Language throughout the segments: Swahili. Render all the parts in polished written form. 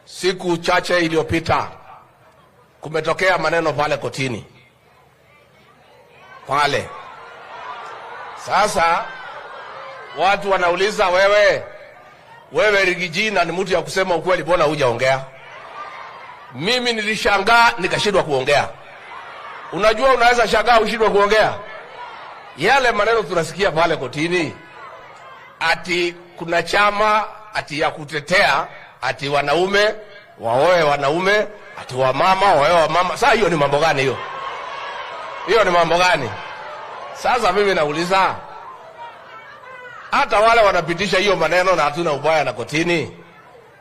Siku chache iliyopita kumetokea maneno pale kotini pale. Sasa watu wanauliza, wewe Rigijina ni mtu ya kusema ukweli, mbona hujaongea? Mimi nilishangaa nikashindwa kuongea. Unajua unaweza shangaa ushindwe kuongea. Yale maneno tunasikia pale kotini, ati kuna chama ati ya kutetea ati wanaume waoe wanaume, ati wamama waoe wamama. Sasa hiyo ni mambo gani hiyo? Hiyo ni mambo gani? Sasa mimi nauliza, hata wale wanapitisha hiyo maneno na hatuna ubaya na kotini.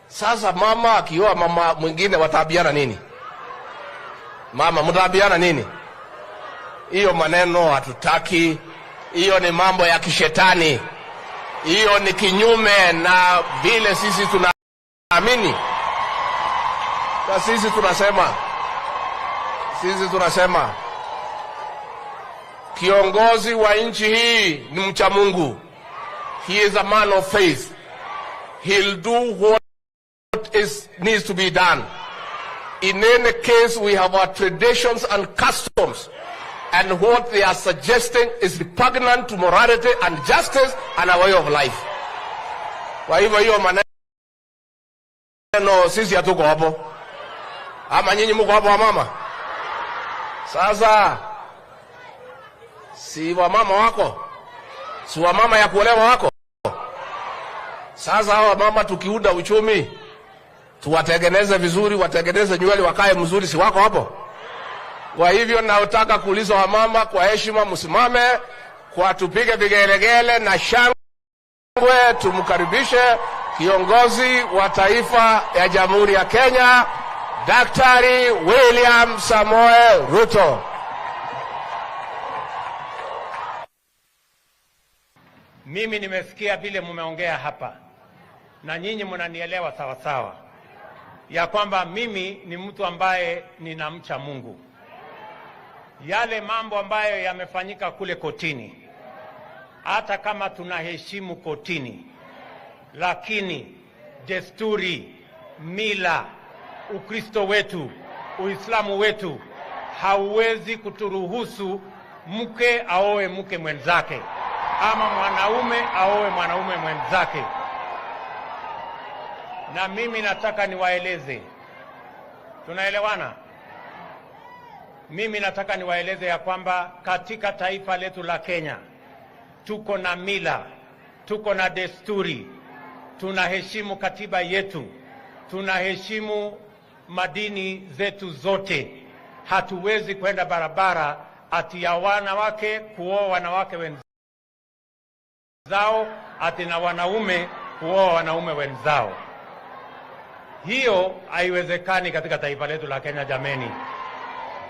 Sasa mama akioa mama mwingine watabiana nini? Mama mtabiana nini? Hiyo maneno hatutaki. Hiyo ni mambo ya kishetani. Hiyo ni kinyume na vile sisi tunaamini. Na sisi tunasema kiongozi wa nchi hii ni mcha Mungu. He is a man of faith. He'll do what needs to be done. In any case, we have our traditions and customs, and what they are suggesting is repugnant to morality and justice and our way of life. Kwa hivyo hiyo maneno sisi hatuko hapo. Ama nyinyi mko hapo mama? Sasa si wa mama wako? Si wa mama ya kuolewa wako? Sasa hawa mama tukiunda uchumi, tuwatengeneze vizuri, watengeneze nywele wakae mzuri, si wako hapo? Kwa hivyo naotaka kuuliza wa mama, kwa heshima msimame, kwa tupige vigelegele na shangwe, tumkaribishe kiongozi wa taifa ya Jamhuri ya Kenya, Daktari William Samoei Ruto. Mimi nimesikia vile mumeongea hapa na nyinyi mnanielewa sawa sawa ya kwamba mimi ni mtu ambaye ninamcha Mungu. Yale mambo ambayo yamefanyika kule kotini, hata kama tunaheshimu kotini, lakini desturi, mila, Ukristo wetu, Uislamu wetu hauwezi kuturuhusu mke aoe mke mwenzake ama mwanaume aoe mwanaume mwenzake. Na mimi nataka niwaeleze, tunaelewana? Mimi nataka niwaeleze ya kwamba katika taifa letu la Kenya tuko na mila, tuko na desturi, tunaheshimu katiba yetu, tunaheshimu madini zetu zote. Hatuwezi kwenda barabara ati ya wanawake kuoa wanawake wenzao, ati na wanaume kuoa wanaume wenzao. Hiyo haiwezekani katika taifa letu la Kenya jameni.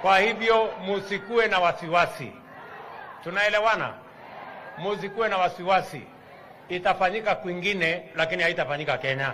Kwa hivyo musikue na wasiwasi. Tunaelewana? Musikue na wasiwasi. Itafanyika kwingine lakini haitafanyika Kenya.